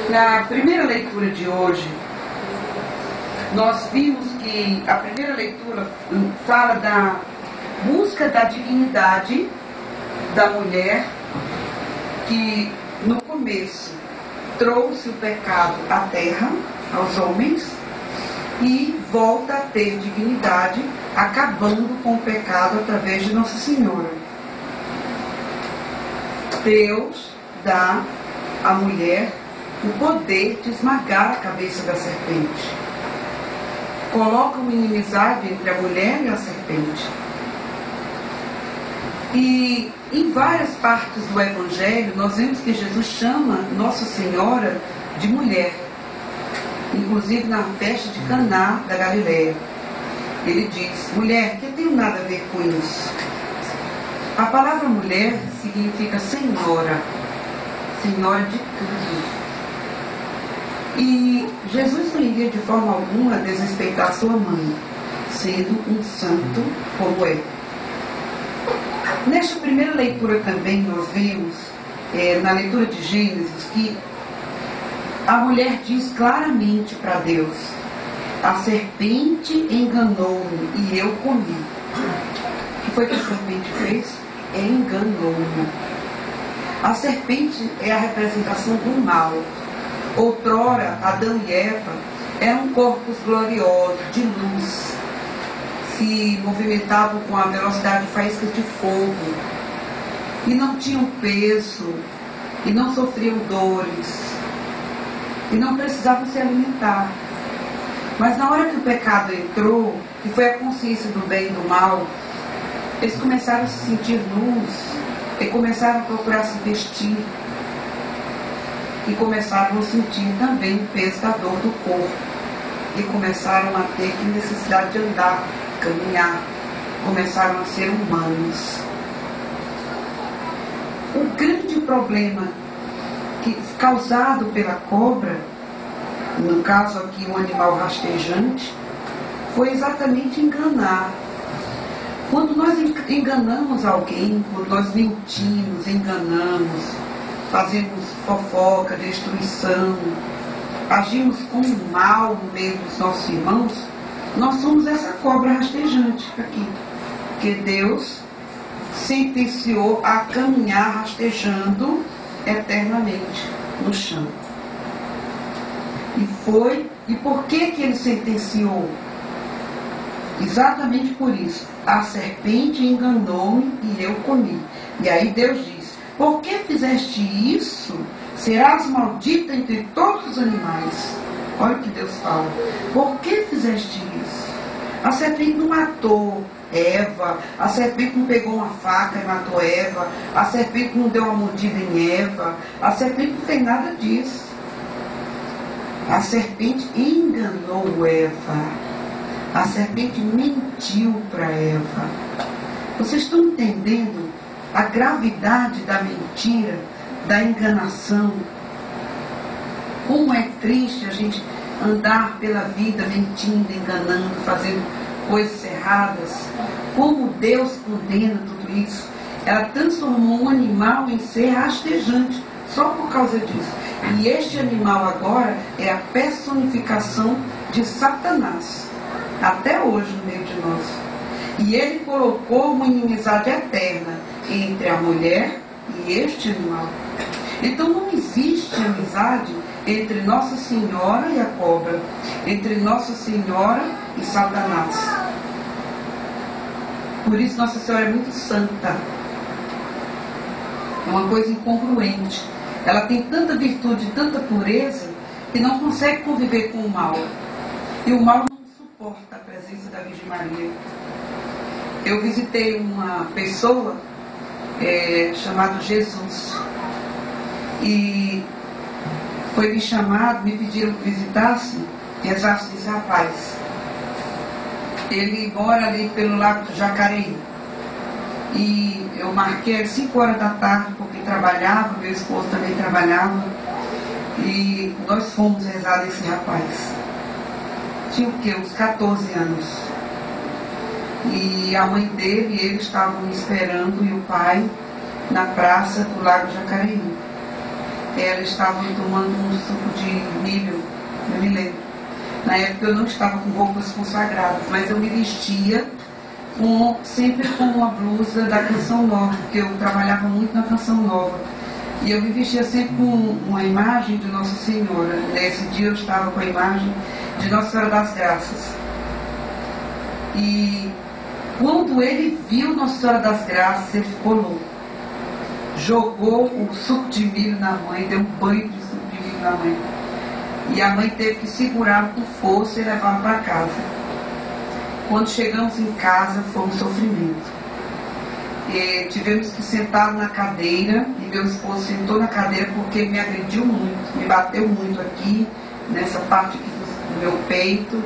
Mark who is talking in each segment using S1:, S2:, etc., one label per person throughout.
S1: Na primeira leitura de hoje, nós vimos que a primeira leitura fala da busca da dignidade da mulher que no começo trouxe o pecado à terra, aos homens, e volta a ter dignidade, acabando com o pecado através de Nossa Senhora. Deus dá à mulher o poder de esmagar a cabeça da serpente. Coloca uma inimizade entre a mulher e a serpente. E em várias partes do Evangelho, nós vemos que Jesus chama Nossa Senhora de mulher. Inclusive na festa de Caná da Galileia. Ele diz: mulher, que eu tenho nada a ver com isso. A palavra mulher significa senhora, senhora de tudo. E Jesus não iria de forma alguma desrespeitar sua mãe, sendo um santo como é. Nesta primeira leitura também nós vemos, na leitura de Gênesis, que a mulher diz claramente para Deus: a serpente enganou-me e eu comi. O que foi que a serpente fez? Enganou-me. A serpente é a representação do mal. Outrora, Adão e Eva eram corpos gloriosos, de luz, se movimentavam com a velocidade de faíscas de fogo, e não tinham peso, e não sofriam dores, e não precisavam se alimentar. Mas na hora que o pecado entrou, que foi a consciência do bem e do mal, eles começaram a se sentir nus, e começaram a procurar se vestir, e começaram a sentir também o peso da dor do corpo, e começaram a ter necessidade de andar, caminhar, começaram a ser humanos. O grande problema causado pela cobra, no caso aqui um animal rastejante, foi exatamente enganar. Quando nós enganamos alguém, quando nós mentimos, enganamos, fazemos fofoca, destruição, agimos com mal no meio dos nossos irmãos, nós somos essa cobra rastejante aqui, que Deus sentenciou a caminhar rastejando eternamente no chão. E por que ele sentenciou? Exatamente por isso. A serpente enganou-me e eu comi. E aí Deus diz: por que fizeste isso? Serás maldita entre todos os animais. Olha o que Deus fala. Por que fizeste isso? A serpente não matou Eva, a serpente não pegou uma faca e matou Eva, a serpente não deu uma mordida em Eva, a serpente não fez nada disso. A serpente enganou Eva, a serpente mentiu para Eva. Vocês estão entendendo a gravidade da mentira, da enganação? Como é triste a gente andar pela vida mentindo, enganando, fazendo coisas erradas. Como Deus condena tudo isso. Ela transformou um animal em ser rastejante, só por causa disso. E este animal agora é a personificação de Satanás, até hoje no meio de nós. E ele colocou uma inimizade eterna entre a mulher e este animal. Então não existe amizade entre Nossa Senhora e a cobra, entre Nossa Senhora e Satanás. Por isso Nossa Senhora é muito santa. É uma coisa incongruente. Ela tem tanta virtude, tanta pureza, que não consegue conviver com o mal. E o mal não suporta a presença da Virgem Maria. Eu visitei uma pessoa chamada Jesus. E foi me chamado, me pediram que visitasse, rezasse desse rapaz. Ele mora ali pelo Lago do Jacareí. E eu marquei às 5 horas da tarde, porque trabalhava, meu esposo também trabalhava. E nós fomos rezar desse rapaz. Tinha o quê? Uns 14 anos. E a mãe dele e ele estavam me esperando, e o pai, na praça do Lago do Jacareí. ela estava tomando um suco de milho, eu me lembro. Na época eu não estava com roupas consagradas, mas eu me vestia sempre com uma blusa da Canção Nova, porque eu trabalhava muito na Canção Nova. E eu me vestia sempre com uma imagem de Nossa Senhora. Nesse dia eu estava com a imagem de Nossa Senhora das Graças. E quando ele viu Nossa Senhora das Graças, ele ficou louco. Jogou o suco de milho na mãe, deu um banho de suco de milho na mãe. E a mãe teve que segurá-lo com força e levá-lo para casa. Quando chegamos em casa, foi um sofrimento. E tivemos que sentar na cadeira, e meu esposo sentou na cadeira porque me agrediu muito, me bateu muito aqui, nessa parte aqui do meu peito,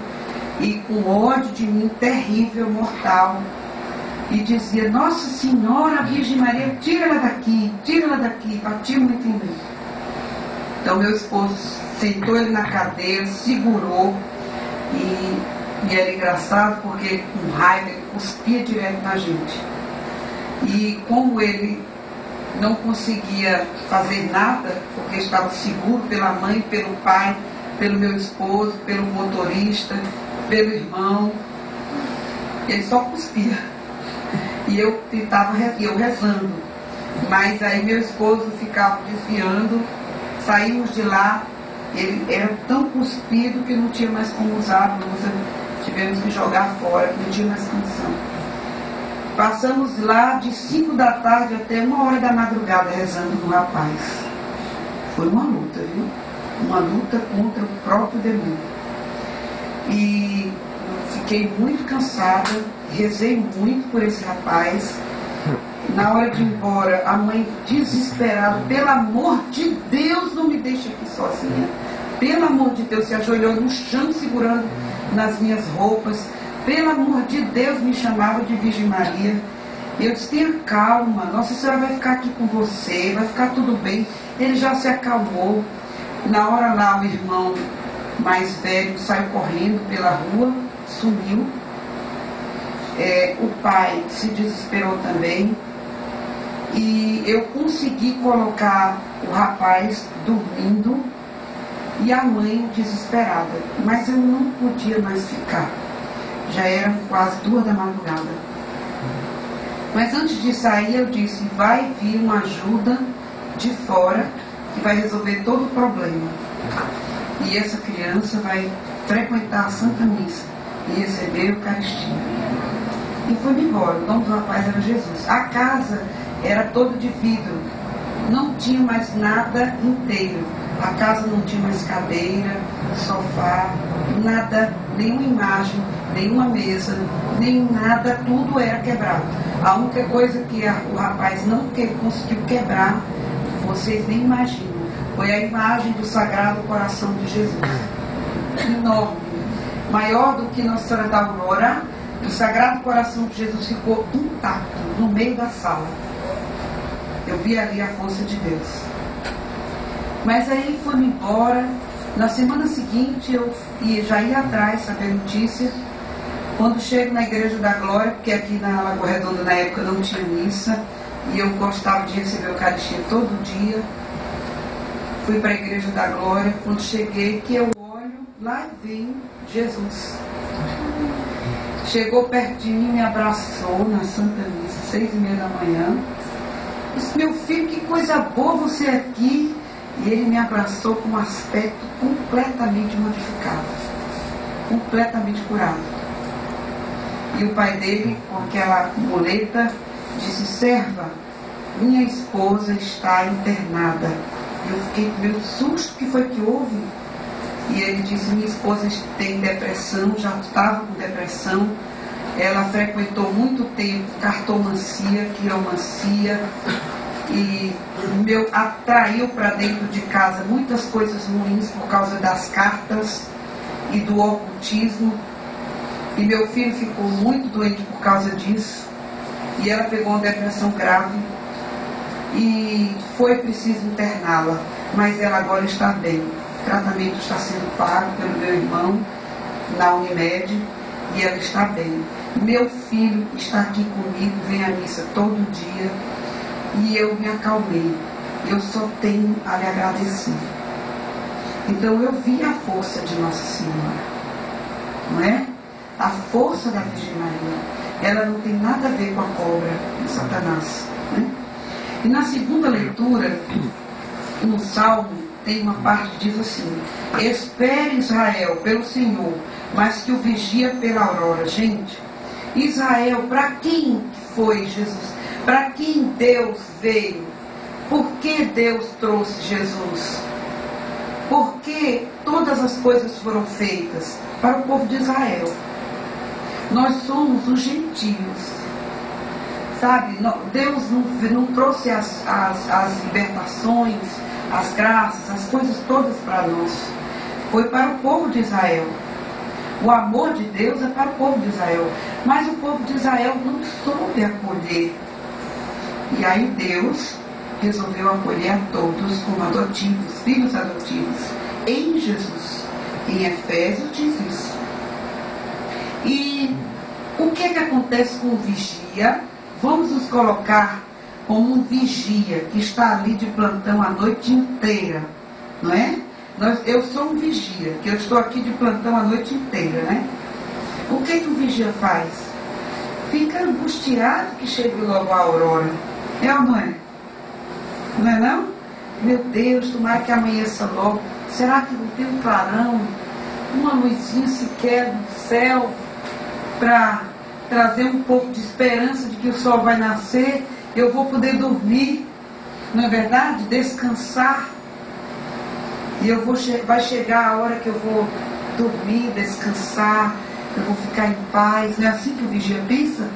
S1: e com ódio de mim terrível, mortal. E dizia: Nossa Senhora, Virgem Maria, tira ela daqui, batia muito em mim. Então meu esposo sentou ele na cadeira, segurou, e era engraçado porque com raiva ele cuspia direto na gente. E como ele não conseguia fazer nada, porque estava seguro pela mãe, pelo pai, pelo meu esposo, pelo motorista, pelo irmão, ele só cuspia. E eu rezando. Mas aí meu esposo ficava desviando, saímos de lá, ele era tão cuspido que não tinha mais como usar a blusa, tivemos que jogar fora, não tinha mais condição. Passamos lá de 5 da tarde até 1 hora da madrugada rezando no rapaz. Foi uma luta, viu? Uma luta contra o próprio demônio. E fiquei muito cansada, rezei muito por esse rapaz. Na hora de ir embora, a mãe desesperada: pelo amor de Deus, não me deixe aqui sozinha. Pelo amor de Deus, se ajoelhou no chão segurando nas minhas roupas. Pelo amor de Deus, me chamava de Virgem Maria. E eu disse: tenha calma, Nossa Senhora vai ficar aqui com você, vai ficar tudo bem. Ele já se acalmou. Na hora lá, o irmão mais velho saiu correndo pela rua, sumiu. O pai se desesperou também. E eu consegui colocar o rapaz dormindo e a mãe desesperada. Mas eu não podia mais ficar. Já eram quase 2 da madrugada. Mas antes de sair eu disse: vai vir uma ajuda de fora que vai resolver todo o problema. E essa criança vai frequentar a Santa Missa e receber a Eucaristia. E foi-me embora. O nome do rapaz era Jesus. A casa era toda de vidro. Não tinha mais nada inteiro. A casa não tinha mais cadeira, sofá, nada, nenhuma imagem, nenhuma mesa, nem nada, tudo era quebrado. A única coisa que o rapaz não conseguiu quebrar, vocês nem imaginam, foi a imagem do Sagrado Coração de Jesus. Enorme, maior do que Nossa Senhora da Aurora. O Sagrado Coração de Jesus ficou intacto no meio da sala. Eu vi ali a força de Deus. Mas aí foi-me embora. Na semana seguinte eu já ia atrás saber notícia. Quando chego na Igreja da Glória, porque aqui na Lagoa Redonda na época não tinha missa, e eu gostava de receber a Eucaristia todo dia, fui para a Igreja da Glória. Quando cheguei, que eu olho, lá vem Jesus. Chegou perto de mim, me abraçou na Santa Missa, 6h30 da manhã. Disse: meu filho, que coisa boa você aqui. E ele me abraçou com um aspecto completamente modificado, completamente curado. E o pai dele, com aquela muleta, disse: serva, minha esposa está internada. Eu fiquei com meio susto. O que foi que houve? E ele disse: minha esposa tem depressão, já estava com depressão. Ela frequentou muito tempo cartomancia, quiromancia, e atraiu para dentro de casa muitas coisas ruins por causa das cartas e do ocultismo. E meu filho ficou muito doente por causa disso. E ela pegou uma depressão grave e foi preciso interná-la. Mas ela agora está bem. O tratamento está sendo pago pelo meu irmão na Unimed e ela está bem. Meu filho está aqui comigo, vem à missa todo dia. E eu me acalmei. eu só tenho a lhe agradecer. Então eu vi a força de Nossa Senhora, não é? A força da Virgem Maria, ela não tem nada a ver com a cobra de Satanás, né? E na segunda leitura, no Salmo, tem uma parte que diz assim: espere Israel pelo Senhor, mas que o vigia pela aurora. Gente, Israel, para quem foi Jesus? Para quem Deus veio? Por que Deus trouxe Jesus? Por que todas as coisas foram feitas? Para o povo de Israel. Nós somos os gentios, sabe? Deus não trouxe as libertações, as graças, as coisas todas para nós. Foi para o povo de Israel. O amor de Deus é para o povo de Israel. Mas o povo de Israel não soube acolher. E aí Deus resolveu acolher a todos como adotivos, filhos adotivos, em Jesus. Em Efésios diz isso. E o que acontece com o vigia? Vamos nos colocar como um vigia que está ali de plantão a noite inteira, não é? Eu sou um vigia, que eu estou aqui de plantão a noite inteira, né? O que o vigia faz? Fica angustiado que chegue logo a aurora. É ou não é? Não é não? Meu Deus, tomara que amanheça logo. Será que não tem um clarão, uma luzinha sequer no céu, para trazer um pouco de esperança de que o sol vai nascer, eu vou poder dormir, não é verdade? Descansar. E vai chegar a hora que eu vou dormir, descansar, eu vou ficar em paz. Não é assim que o vigia pensa?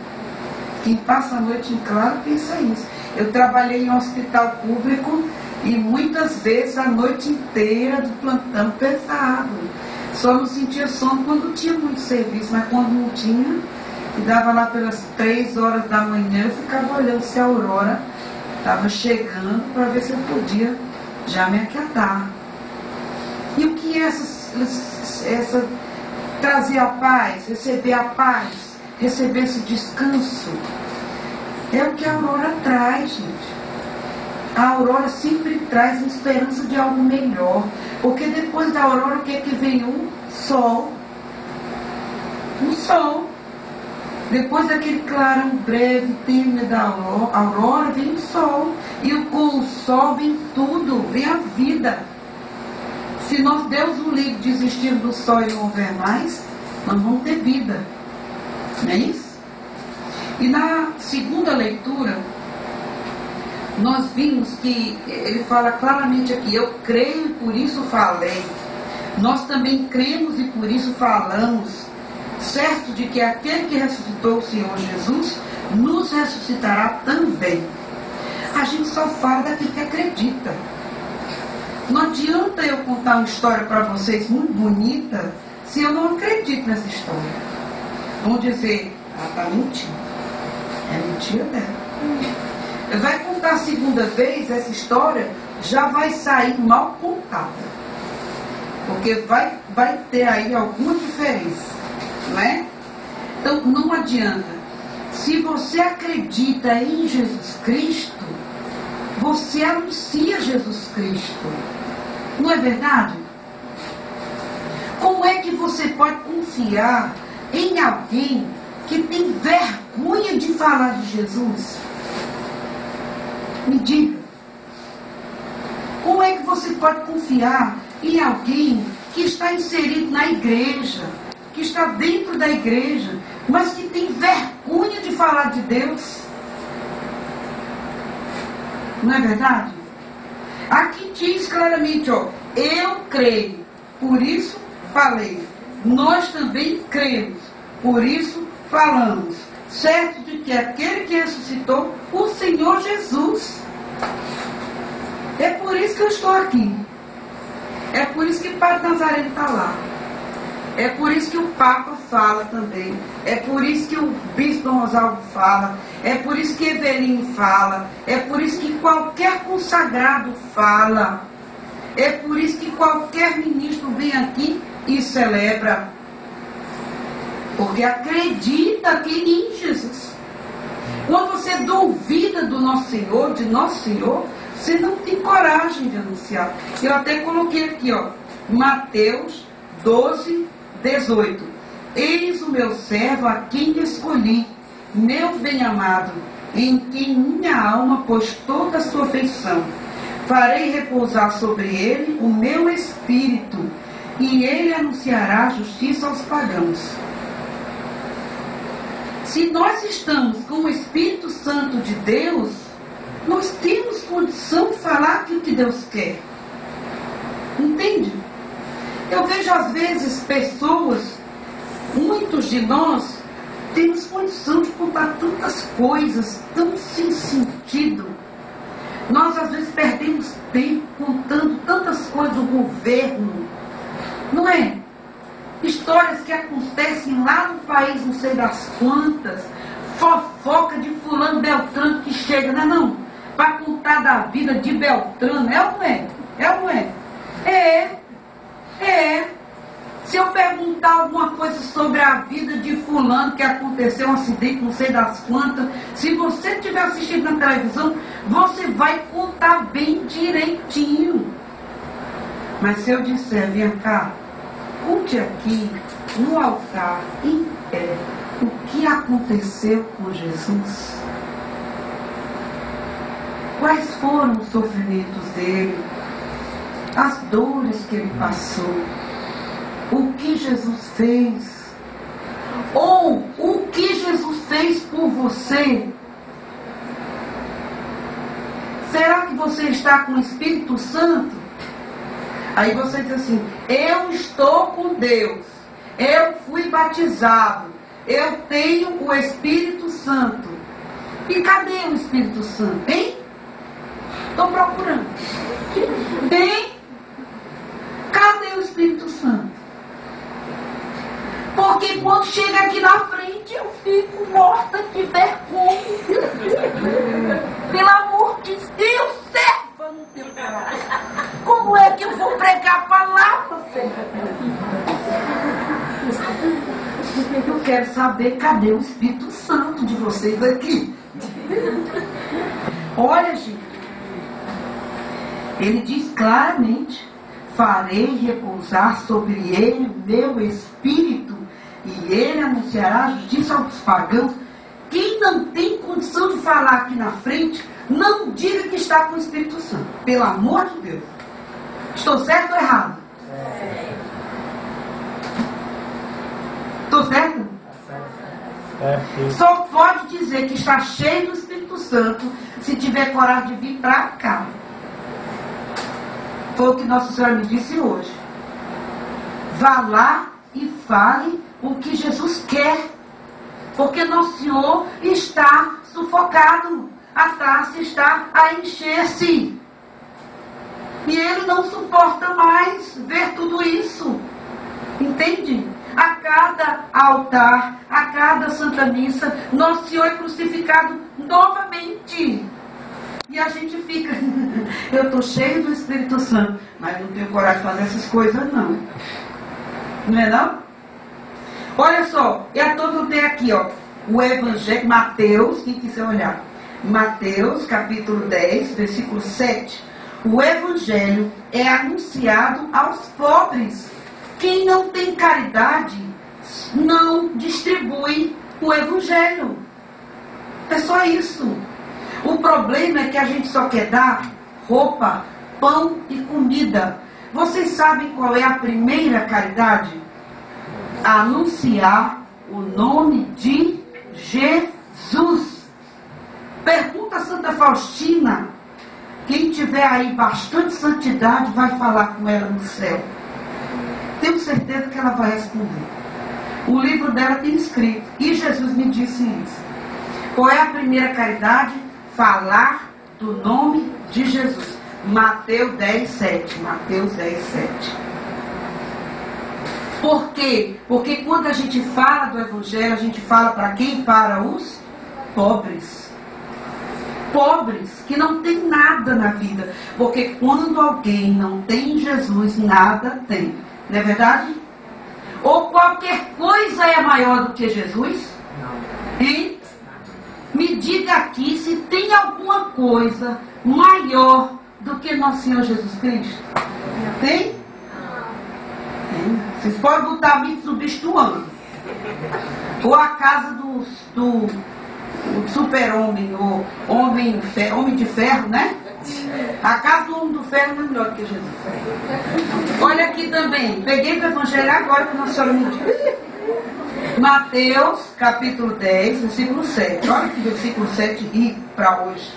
S1: Quem passa a noite em claro pensa isso. Eu trabalhei em um hospital público e muitas vezes a noite inteira do plantão pesado. Só não sentia sono quando tinha muito serviço, mas quando não tinha, e dava lá pelas 3 horas da manhã, eu ficava olhando se a aurora estava chegando para ver se eu podia já me aquietar. E o que é essa trazer a paz, receber a paz, receber esse descanso? É o que a aurora traz, gente. A aurora sempre traz a esperança de algo melhor. Porque depois da aurora, o que é que vem? O sol. O sol. Depois daquele clarão breve, tênue da aurora, vem o sol. E com o sol vem tudo, vem a vida. Se nós, Deus o livre, desistir do sol e não houver mais, nós vamos ter vida. Não é isso? E na segunda leitura, nós vimos que ele fala claramente aqui: eu creio e por isso falei. Nós também cremos e por isso falamos, certo de que aquele que ressuscitou o Senhor Jesus nos ressuscitará também. A gente só fala daquele que acredita. Não adianta eu contar uma história para vocês muito bonita se eu não acredito nessa história. Vão dizer: ah, está mentindo. É mentira dela. Vai contar a segunda vez essa história, já vai sair mal contada. Porque vai ter aí alguma diferença, não é? Então não adianta. Se você acredita em Jesus Cristo, você anuncia Jesus Cristo. Não é verdade? Como é que você pode confiar em alguém que tem vergonha de falar de Jesus? Me diga. Como é que você pode confiar em alguém que está inserido na igreja, que está dentro da igreja, mas que tem vergonha de falar de Deus? Não é verdade? Aqui diz claramente, ó: eu creio, por isso falei. Nós também cremos, por isso falamos, certo de que aquele que ressuscitou o Senhor Jesus. É por isso que eu estou aqui. É por isso que Padre Nazareno está lá. É por isso que o Papa fala também. É por isso que o Bispo Rosalvo fala. É por isso que Evelino fala. É por isso que qualquer consagrado fala. É por isso que qualquer ministro vem aqui e celebra. Porque acredita aqui em Jesus. Quando você duvida do nosso Senhor, de nosso Senhor, Você não tem coragem de anunciar. Eu até coloquei aqui, ó, Mateus 12, 18. Eis o meu servo a quem escolhi, meu bem-amado, em quem minha alma pôs toda a sua afeição. Farei repousar sobre ele o meu espírito, e ele anunciará a justiça aos pagãos. Se nós estamos com o Espírito Santo de Deus, nós temos condição de falar aquilo que Deus quer. Entende? Eu vejo às vezes pessoas, muitos de nós, temos condição de contar tantas coisas, tão sem sentido. Nós às vezes perdemos tempo contando tantas coisas do governo, não é? Histórias que acontecem lá no país, não sei das quantas, fofoca de fulano Beltrano que chega, não é não? Para contar da vida de Beltrano, é ou não é? É ou não é? É. Se eu perguntar alguma coisa sobre a vida de fulano, que aconteceu um acidente, não sei das quantas, se você estiver assistindo na televisão, você vai contar bem direitinho. Mas se eu disser, vem cá, conte aqui, no altar, em pé, o que aconteceu com Jesus. Quais foram os sofrimentos dele, as dores que ele passou, o que Jesus fez, ou o que Jesus fez por você. Será que você está com o Espírito Santo? Aí você diz assim, eu estou com Deus, eu fui batizado, eu tenho o Espírito Santo. E cadê o Espírito Santo, hein? Estou procurando. Hein? Cadê o Espírito Santo? Porque quando chega aqui na frente, eu fico morta de vergonha. Pelo amor de Deus, serva, não tenho coragem. Como é que eu vou pregar a palavra, Eu quero saber cadê o Espírito Santo de vocês aqui. Olha, gente, ele diz claramente, farei repousar sobre ele o meu espírito, e ele anunciará a justiça aos pagãos. Quem não tem condição de falar aqui na frente, não diga que está com o Espírito Santo. Pelo amor de Deus. Estou certo ou errado? Estou certo? Só pode dizer que está cheio do Espírito Santo se tiver coragem de vir para cá. Foi o que Nossa Senhora me disse hoje. Vá lá e fale o que Jesus quer. Porque Nosso Senhor está sufocado. A taça está a encher-se. E Ele não suporta mais ver tudo isso. Entende? A cada altar, a cada Santa Missa, Nosso Senhor é crucificado novamente. E a gente fica, eu estou cheio do Espírito Santo, mas não tenho coragem de fazer essas coisas não. Não é não? Olha só, e a todos tem aqui, ó, o Evangelho, Mateus, quem quiser olhar, Mateus capítulo 10, versículo 7. O Evangelho é anunciado aos pobres. Quem não tem caridade não distribui o Evangelho. É só isso. O problema é que a gente só quer dar roupa, pão e comida. Vocês sabem qual é a primeira caridade? Anunciar o nome de Jesus. Pergunta a Santa Faustina. Quem tiver aí bastante santidade vai falar com ela no céu. Tenho certeza que ela vai responder. O livro dela tem escrito. E Jesus me disse isso. Qual é a primeira caridade? Falar do nome de Jesus. Mateus 10, 7. Mateus 10, 7. Por quê? Porque quando a gente fala do Evangelho, a gente fala para quem? Para os pobres. Pobres que não tem nada na vida. Porque quando alguém não tem Jesus, nada tem. Não é verdade? Ou qualquer coisa é maior do que Jesus? Não. E Me diga aqui se tem alguma coisa maior do que nosso Senhor Jesus Cristo. Tem? Tem. Vocês podem botar Mitsubishi do ano. Ou a casa do super-homem, ou homem de ferro, né? A casa do homem do ferro não é melhor que Jesus. Olha aqui também. Peguei o evangelho agora que Nossa Senhora me disse. Mateus, capítulo 10, versículo 7. Olha que versículo 7 rico para hoje.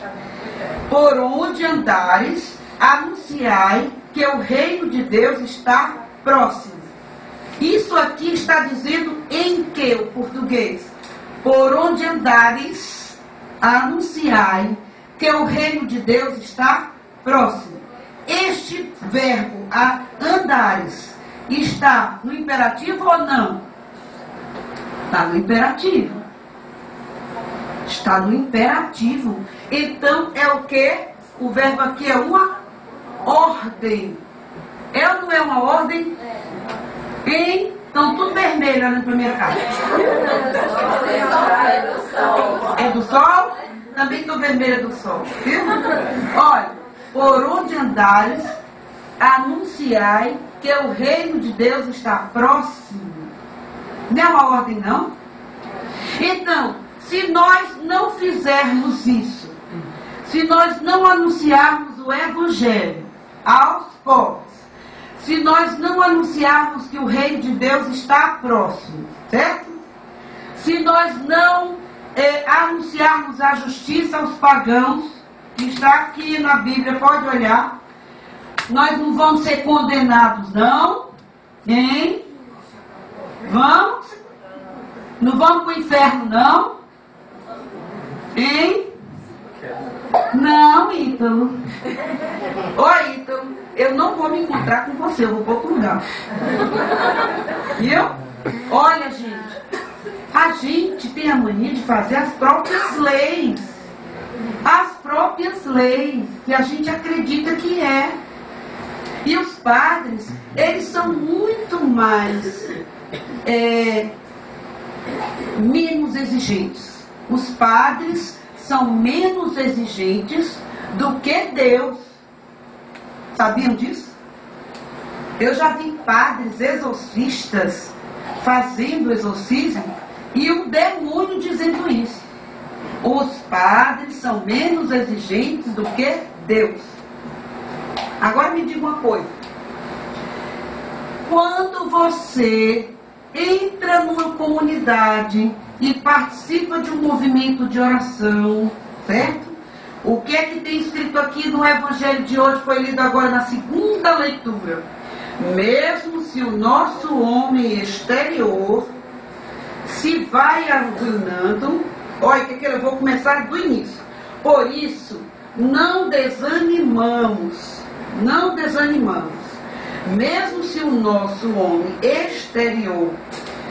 S1: Por onde andares, anunciai que o reino de Deus está próximo. Isso aqui está dizendo em que o português? Por onde andares, anunciai que o reino de Deus está próximo. Este verbo, andares, está no imperativo ou não? Está no imperativo. Está no imperativo. Então é o que? O verbo aqui é uma ordem. É ou não é uma ordem? Hein? Estão tudo vermelho lá na primeira carta. É do sol? Também estou vermelha do sol. Viu? Olha, por onde andares, anunciai que o reino de Deus está próximo. Não é uma ordem, não? Então, se nós não fizermos isso, se nós não anunciarmos o evangelho aos pobres, se nós não anunciarmos que o reino de Deus está próximo, certo? Se nós não anunciarmos a justiça aos pagãos, que está aqui na Bíblia, pode olhar, nós não vamos ser condenados, não? Hein? Vamos? Não vamos para o inferno, não? Hein? Não, Ítalo. Ô, Ítalo, eu não vou me encontrar com você, eu vou para outro lugar. Viu? Olha, gente, a gente tem a mania de fazer as próprias leis. As próprias leis que a gente acredita que é. E os padres, eles são muito mais menos exigentes. Os padres são menos exigentes do que Deus. Sabiam disso? Eu já vi padres exorcistas fazendo exorcismo e o demônio dizendo isso. Os padres são menos exigentes do que Deus. Agora me diga uma coisa. Quando você entra numa comunidade e participa de um movimento de oração, certo? O que é que tem escrito aqui no Evangelho de hoje, foi lido agora na segunda leitura. Mesmo se o nosso homem exterior se vai arruinando, olha que eu vou começar do início. Por isso, não desanimamos. Mesmo se o nosso homem exterior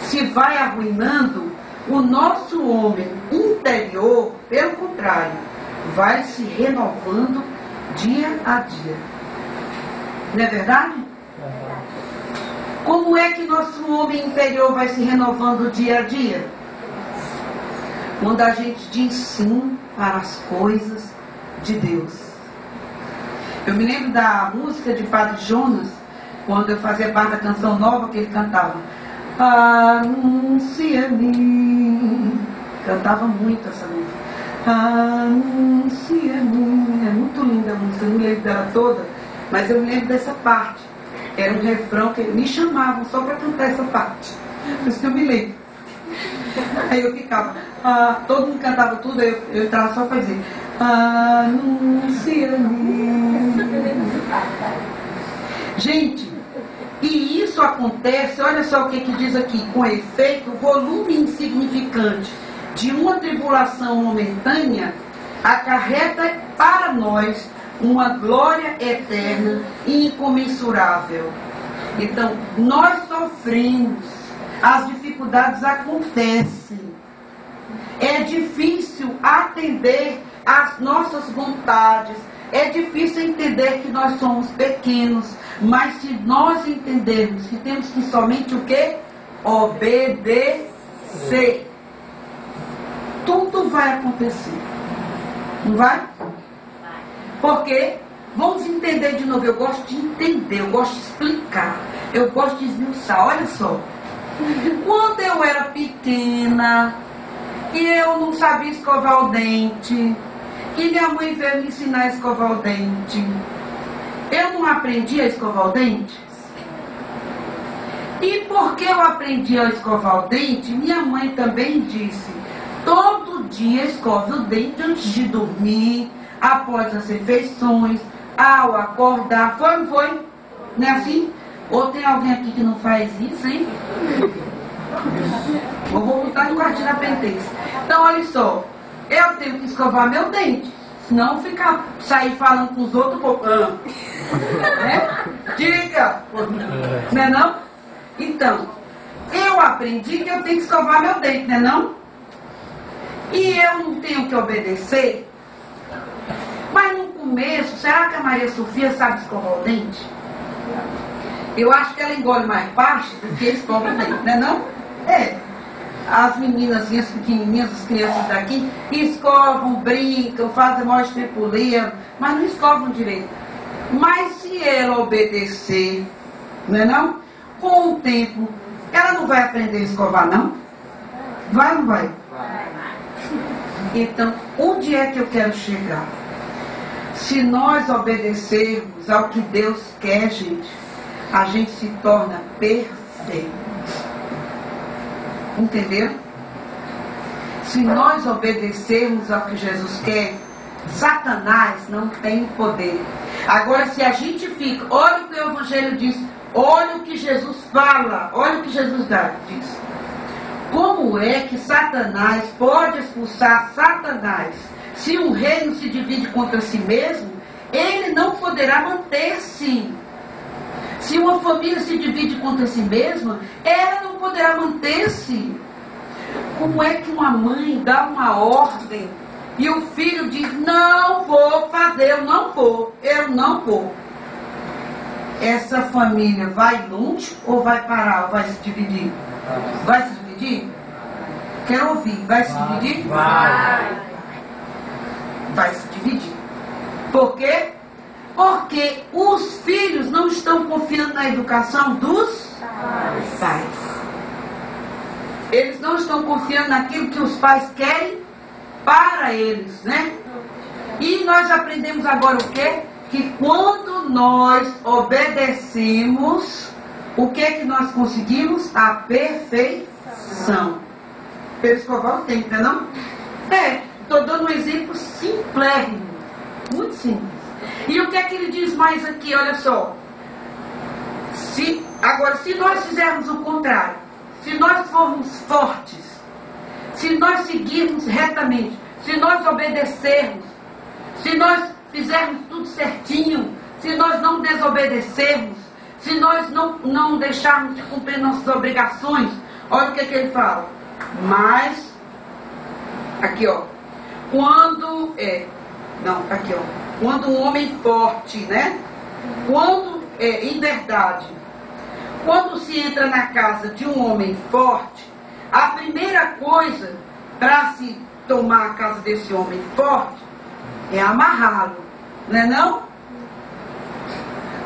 S1: se vai arruinando, o nosso homem interior, pelo contrário, vai se renovando dia a dia. Não é verdade? Como é que nosso homem interior vai se renovando dia a dia? Quando a gente diz sim para as coisas de Deus. Eu me lembro da música de Padre Jonas, quando eu fazia parte da canção nova que ele cantava. Anuncia-me. Cantava muito essa música. Anuncia-me. É muito linda a música, eu não lembro dela toda, mas eu me lembro dessa parte. Era um refrão que me chamavam só para cantar essa parte. Por isso que eu me lembro. Aí eu ficava, todo mundo cantava tudo, eu entrava só para dizer, anuncia-me. Gente, e isso acontece, olha só o que diz aqui, com efeito, o volume insignificante de uma tribulação momentânea acarreta para nós uma glória eterna e incomensurável. Então, nós sofremos, as dificuldades acontecem, é difícil atender às nossas vontades, é difícil entender que nós somos pequenos, mas se nós entendermos que temos que somente o quê? Obedecer. Tudo não vai acontecer. Não vai? Porque, vamos entender de novo, eu gosto de entender, eu gosto de explicar, eu gosto de esmiuçar. Olha só, quando eu era pequena, e eu não sabia escovar o dente, e minha mãe veio me ensinar a escovar o dente, eu não aprendi a escovar o dente? E porque eu aprendi a escovar o dente, minha mãe também disse, todo dia escove o dente antes de dormir, após as refeições, ao acordar. Foi ou não foi? Não é assim? Ou tem alguém aqui que não faz isso, hein? Eu vou botar no quartinho da penteça. Então, olha só, eu tenho que escovar meu dente, senão sair falando com os outros, né? Diga! Não é não? Então, eu aprendi que eu tenho que escovar meu dente, não é não? E eu não tenho que obedecer? Mas no começo, será que a Maria Sofia sabe escovar o dente? Eu acho que ela engole mais baixo do que escova o dente, não é não? É. As meninas, as pequenininhas, as crianças daqui, escovam, brincam, fazem maior estripulia, mas não escovam direito. Mas se ela obedecer, não é não? Com o tempo, ela não vai aprender a escovar, não? Vai ou não vai? Vai. Então, onde é que eu quero chegar? Se nós obedecermos ao que Deus quer, gente, a gente se torna perfeito. Entenderam? Se nós obedecermos ao que Jesus quer, Satanás não tem poder. Agora, se a gente fica, olha o que o Evangelho diz, olha o que Jesus fala, olha o que Jesus diz. Como é que Satanás pode expulsar Satanás? Se um reino se divide contra si mesmo, ele não poderá manter-se. Se uma família se divide contra si mesma, ela não poderá manter-se. Como é que uma mãe dá uma ordem e o filho diz, não vou fazer, eu não vou. Essa família vai longe ou vai parar, ou vai se dividir? Vai se dividir? Quero ouvir, vai se dividir? Vai se dividir. Por quê? Porque os filhos não estão confiando na educação dos pais. Eles não estão confiando naquilo que os pais querem para eles, né? E nós aprendemos agora o quê? Que quando nós obedecemos, o que é que nós conseguimos? A perfeição. Para escovar o dente, não é? Estou dando um exemplo simplérrimo, muito simples. E o que é que ele diz mais aqui? Olha só. Agora, se nós fizermos o contrário, se nós formos fortes, se nós seguirmos retamente, se nós obedecermos, se nós fizermos tudo certinho, se nós não desobedecermos, se nós não deixarmos de cumprir nossas obrigações, olha o que ele fala. Mas, aqui ó, quando um homem forte, né? Em verdade, quando se entra na casa de um homem forte, a primeira coisa para se tomar a casa desse homem forte é amarrá-lo, não é não?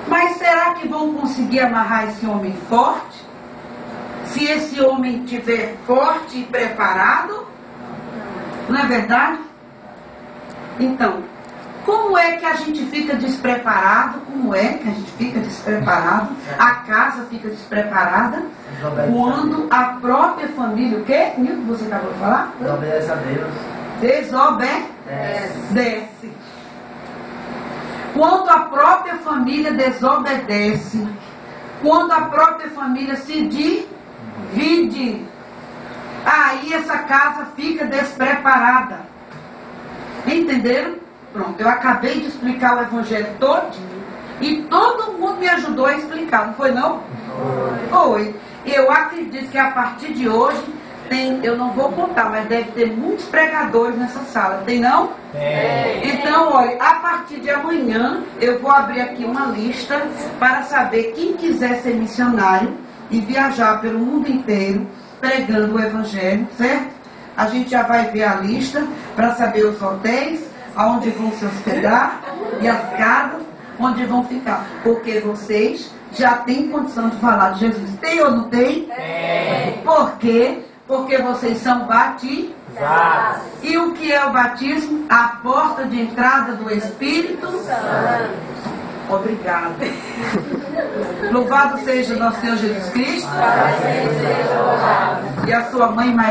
S1: Mas será que vão conseguir amarrar esse homem forte? Se esse homem estiver forte e preparado? Não é verdade? Então, como é que a gente fica despreparado? Como é que a gente fica despreparado? A casa fica despreparada quando a própria família, o quê? Nilton, você acabou de falar?
S2: Desobedece a Deus.
S1: Desobedece. Quando a própria família desobedece, quando a própria família se divide, aí essa casa fica despreparada. Entenderam? Pronto, eu acabei de explicar o Evangelho todinho e todo mundo me ajudou a explicar, não foi não? Foi. Eu acredito que a partir de hoje eu não vou contar, mas deve ter muitos pregadores nessa sala, tem não? Então, olha, a partir de amanhã eu vou abrir aqui uma lista para saber quem quiser ser missionário e viajar pelo mundo inteiro pregando o Evangelho, certo? a gente já vai ver a lista para saber os hotéis, aonde vão se hospedar e as casas onde vão ficar. Porque vocês já têm condição de falar de Jesus. Tem ou não tem?
S2: Tem.
S1: Por quê? Porque vocês são batizados. E o que é o batismo? A porta de entrada do Espírito Santo. Obrigado. Louvado seja nosso Senhor Jesus Cristo. E a sua mãe Maria.